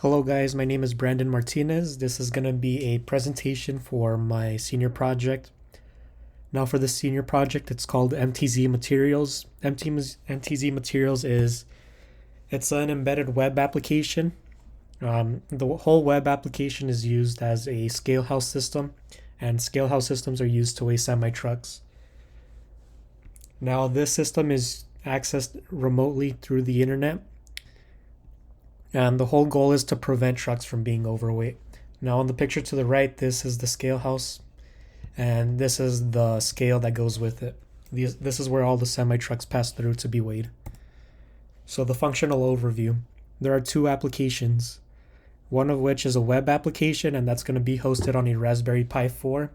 Hello guys, my name is Brandon Martinez. This is going to be a presentation for my senior project. Now for the senior project, it's called MTZ Materials. MTZ Materials it's an embedded web application. The whole web application is used as a scale house system, and scale house systems are used to weigh semi-trucks. Now this system is accessed remotely through the internet, and the whole goal is to prevent trucks from being overweight. Now, on the picture to the right, this is the scale house, and this is the scale that goes with it. This is where all the semi trucks pass through to be weighed. So, the functional overview, there are two applications, one of which is a web application, and that's going to be hosted on a Raspberry Pi 4.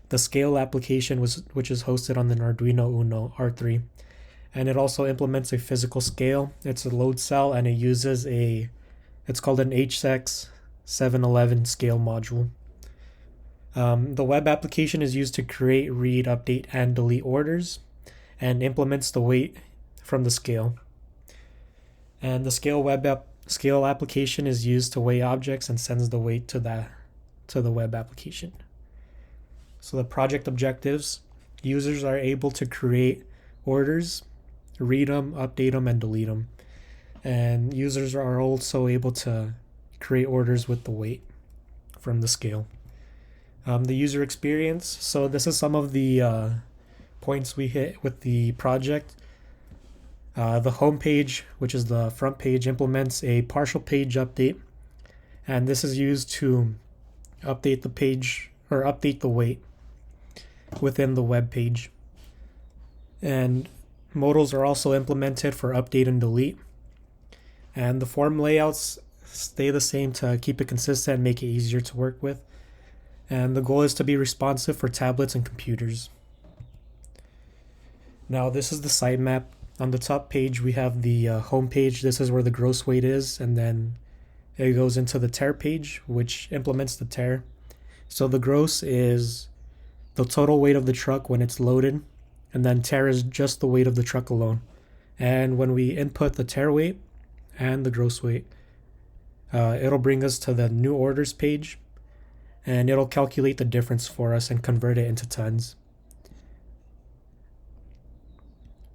The scale application, which is hosted on an Arduino Uno R3. And it also implements a physical scale. It's a load cell, and it's called an HX 711 scale module. The web application is used to create, read, update, and delete orders, and implements the weight from the scale. And the scale application is used to weigh objects and sends the weight to the web application. So the project objectives: users are able to create orders, read them, update them, and delete them. And users are also able to create orders with the weight from the scale. The user experience. So this is some of the points we hit with the project. The home page, which is the front page, implements a partial page update, and this is used to update the page or update the weight within the web page. And modals are also implemented for update and delete. And the form layouts stay the same to keep it consistent and make it easier to work with. And the goal is to be responsive for tablets and computers. Now this is the sitemap. On the top page we have the home page. This is where the gross weight is, and then it goes into the tare page, which implements the tare. So the gross is the total weight of the truck when it's loaded, and then tare is just the weight of the truck alone. And when we input the tare weight and the gross weight, it'll bring us to the new orders page, and it'll calculate the difference for us and convert it into tons.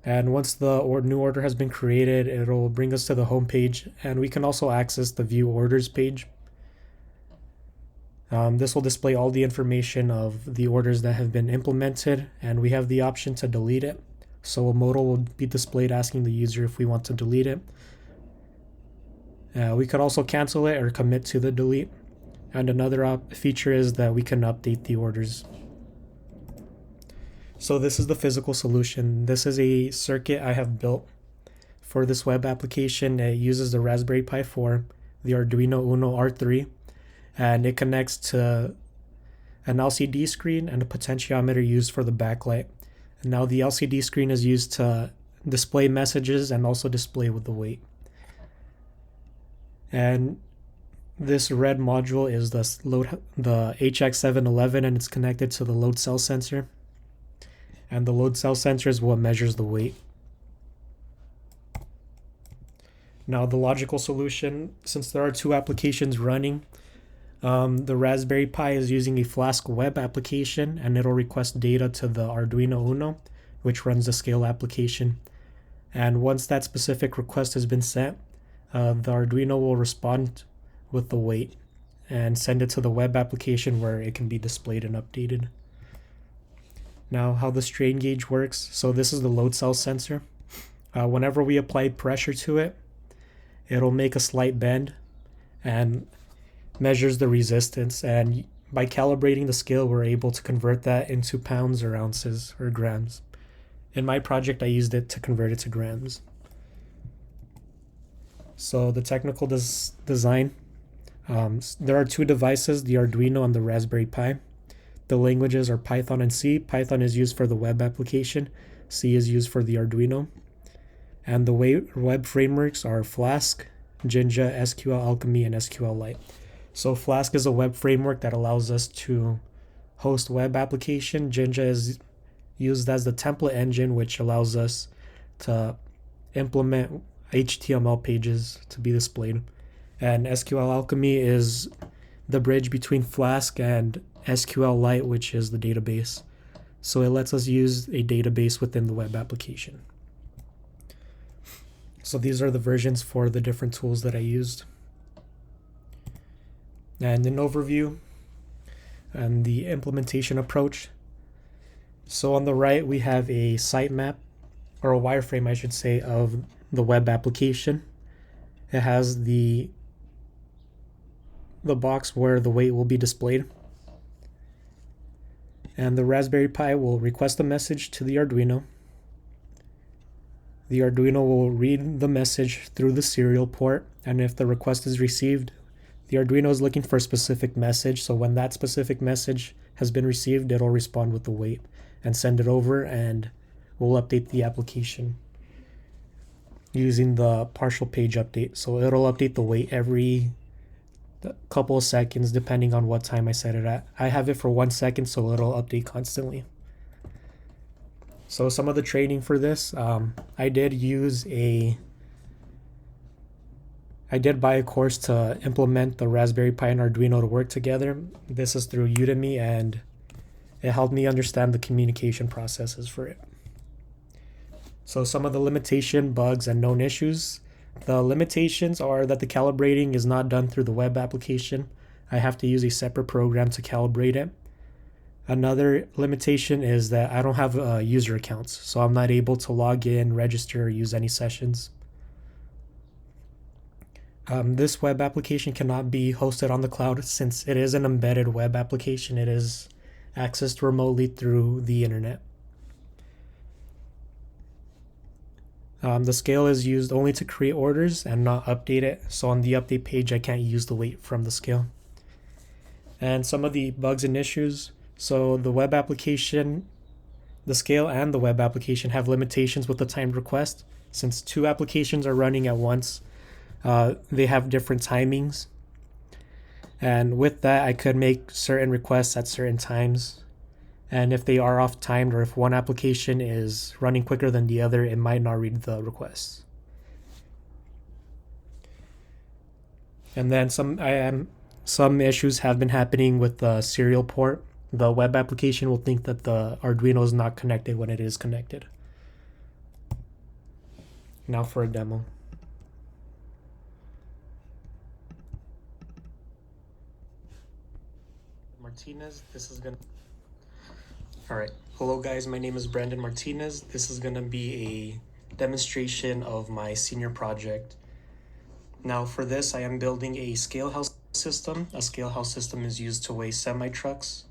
And once the new order has been created, it'll bring us to the home page, and we can also access the view orders page. This will display all the information of the orders that have been implemented, and we have the option to delete it. So a modal will be displayed asking the user if we want to delete it. We could also cancel it or commit to the delete. And another feature is that we can update the orders. So this is the physical solution. This is a circuit I have built for this web application. It uses the Raspberry Pi 4, the Arduino Uno R3, and it connects to an LCD screen and a potentiometer used for the backlight. And now the LCD screen is used to display messages and also display with the weight. And this red module is the HX711, and it's connected to the load cell sensor. And the load cell sensor is what measures the weight. Now the logical solution, since there are two applications running, the Raspberry Pi is using a Flask web application, and it'll request data to the Arduino Uno, which runs the scale application. And once that specific request has been sent, the Arduino will respond with the weight and send it to the web application where it can be displayed and updated. Now, how the strain gauge works. So this is the load cell sensor. Whenever we apply pressure to it, it'll make a slight bend and measures the resistance. And by calibrating the scale, we're able to convert that into pounds or ounces or grams. In my project, I used it to convert it to grams. So the technical design. There are two devices, the Arduino and the Raspberry Pi. The languages are Python and C. Python is used for the web application. C is used for the Arduino. And the web frameworks are Flask, Jinja, SQL Alchemy, and SQLite. So Flask is a web framework that allows us to host web application. Jinja is used as the template engine, which allows us to implement HTML pages to be displayed. And SQL Alchemy is the bridge between Flask and SQLite, which is the database. So it lets us use a database within the web application. So these are the versions for the different tools that I used. And an overview and the implementation approach. So on the right, we have a sitemap, or a wireframe, I should say, of the web application. It has the box where the weight will be displayed. And the Raspberry Pi will request a message to the Arduino. The Arduino will read the message through the serial port, and if the request is received, the Arduino is looking for a specific message, so when that specific message has been received, it'll respond with the weight and send it over, and we'll update the application using the partial page update. So it'll update the weight every couple of seconds depending on what time I set it at. I have it for 1 second, so it'll update constantly. So some of the training for this, I did buy a course to implement the Raspberry Pi and Arduino to work together. This is through Udemy, and it helped me understand the communication processes for it. So some of the limitation, bugs, and known issues. The limitations are that the calibrating is not done through the web application. I have to use a separate program to calibrate it. Another limitation is that I don't have user accounts, so I'm not able to log in, register, or use any sessions. This web application cannot be hosted on the cloud since it is an embedded web application. It is accessed remotely through the internet. The scale is used only to create orders and not update it. So on the update page, I can't use the weight from the scale. And some of the bugs and issues. So the web application, the scale and the web application have limitations with the timed request. Since two applications are running at once, they have different timings. And with that, I could make certain requests at certain times. And if they are off timed, or if one application is running quicker than the other, it might not read the requests. And then some issues have been happening with the serial port. The web application will think that the Arduino is not connected when it is connected. Now for a demo. Martinez, Alright, hello guys, my name is Brandon Martinez. This is going to be a demonstration of my senior project. Now for this, I am building a scale house system. A scale house system is used to weigh semi-trucks.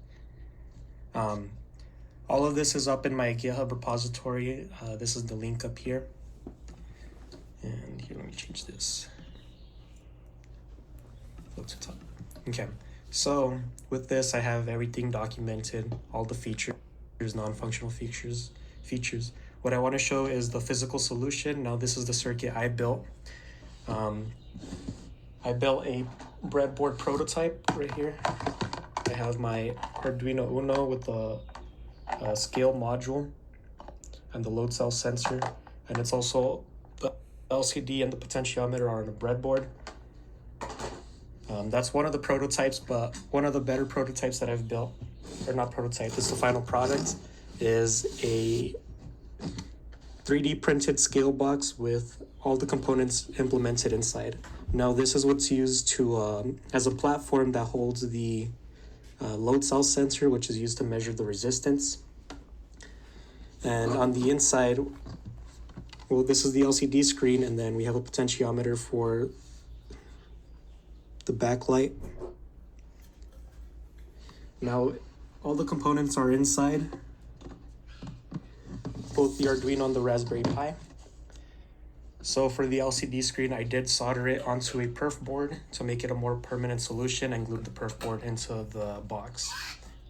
All of this is up in my GitHub repository. This is the link up here. And here, let me change this. Go to top. Okay, so with this, I have everything documented, all the features, non-functional features. What I want to show is the physical solution. Now this is the circuit I built. I built a breadboard prototype right here. I have my Arduino Uno with the scale module and the load cell sensor, and it's also the LCD and the potentiometer are on a breadboard. That's one of the prototypes, but one of the better prototypes that I've built, or not prototype, this is the final product, is a 3D printed scale box with all the components implemented inside. Now this is what's used to as a platform that holds the load cell sensor, which is used to measure the resistance. And on the inside, well, this is the LCD screen, and then we have a potentiometer for the backlight. Now all the components are inside, both the Arduino and the Raspberry Pi. So for the LCD screen, I did solder it onto a perf board to make it a more permanent solution and glued the perf board into the box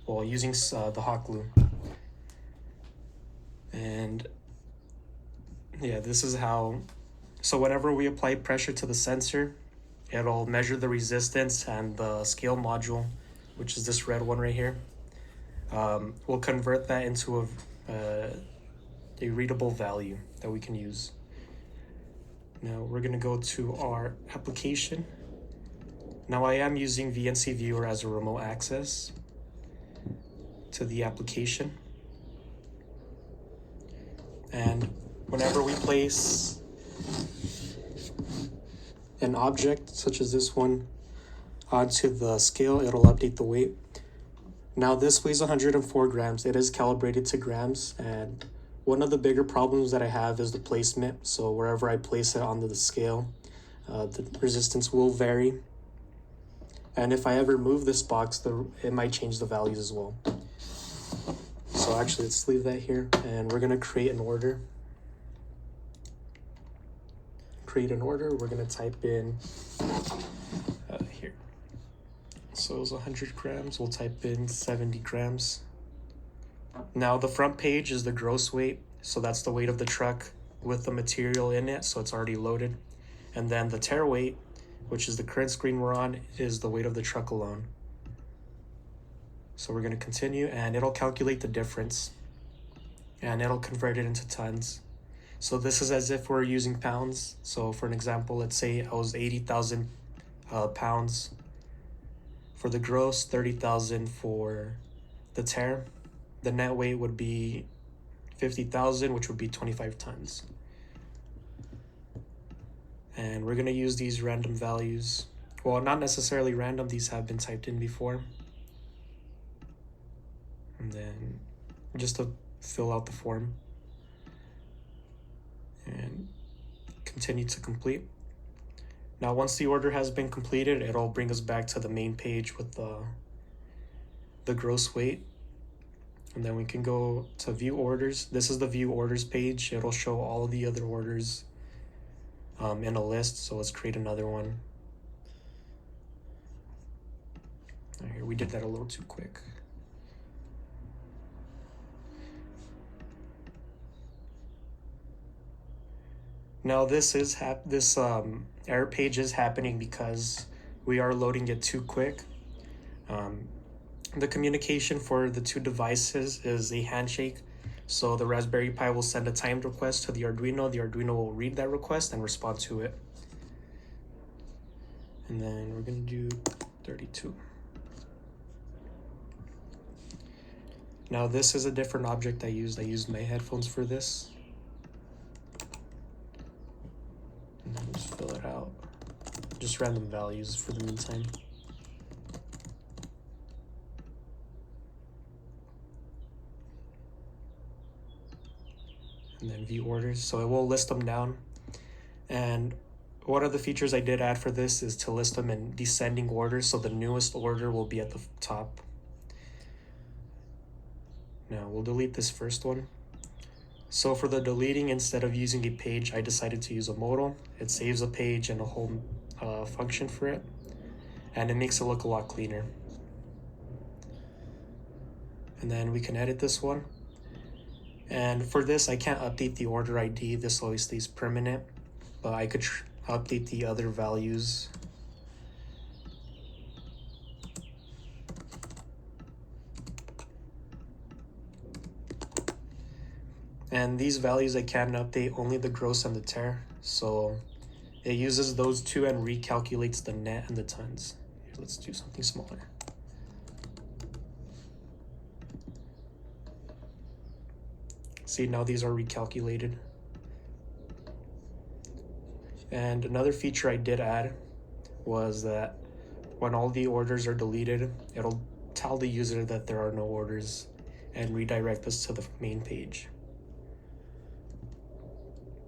while using the hot glue. And yeah, this is how, so whenever we apply pressure to the sensor, it'll measure the resistance, and the scale module, which is this red one right here, will convert that into a readable value that we can use. Now we're going to go to our application, Now I am using VNC Viewer as a remote access to the application. And whenever we place an object, such as this one, onto the scale, it'll update the weight. Now this weighs 104 grams. It is calibrated to grams, and one of the bigger problems that I have is the placement. So wherever I place it onto the scale, the resistance will vary. And if I ever move this box, it might change the values as well. So actually, let's leave that here, and we're gonna create an order. We're gonna type in here. So it was 100 grams, we'll type in 70 grams. Now the front page is the gross weight, so that's the weight of the truck with the material in it, so it's already loaded. And then the tare weight, which is the current screen we're on, is the weight of the truck alone. So we're going to continue, and it'll calculate the difference, and it'll convert it into tons. So this is as if we're using pounds. So for an example, let's say I was 80,000 pounds for the gross, 30,000 for the tare. The net weight would be 50,000, which would be 25 tons. And we're going to use these random values. Well, not necessarily random, these have been typed in before. And then just to fill out the form and continue to complete. Now once the order has been completed, it'll bring us back to the main page with the gross weight, and then we can go to view orders. This is the view orders page. It'll show all of the other orders in a list. So let's create another one. Here, we did that a little too quick. Now this error page is happening because we are loading it too quick. The communication for the two devices is a handshake. So the Raspberry Pi will send a timed request to the Arduino. The Arduino will read that request and respond to it. And then we're going to do 32. Now this is a different object I used. I used my headphones for this. And then just fill it out. Just random values for the meantime. And then view orders, so it will list them down. And one of the features I did add for this is to list them in descending order, so the newest order will be at the top. Now we'll delete this first one. So for the deleting, instead of using a page, I decided to use a modal. It saves a page and a whole function for it, and it makes it look a lot cleaner. And then we can edit this one. And for this, I can't update the order ID. This always stays permanent, but I could update the other values. And these values I can update only the gross and the tare. So it uses those two and recalculates the net and the tons. Here, let's do something smaller. See, now these are recalculated. And another feature I did add was that when all the orders are deleted, it'll tell the user that there are no orders and redirect us to the main page.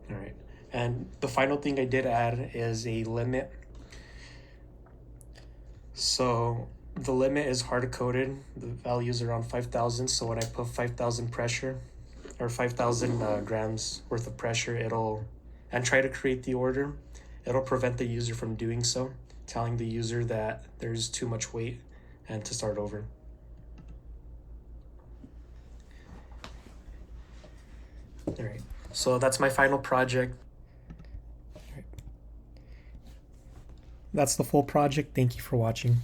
All right, and the final thing I did add is a limit. So the limit is hard-coded. The values are around 5,000. So when I put 5,000 pressure, or 5,000 grams worth of pressure, and try to create the order, it'll prevent the user from doing so, telling the user that there's too much weight and to start over. All right, so that's my final project. All right. That's the full project. Thank you for watching.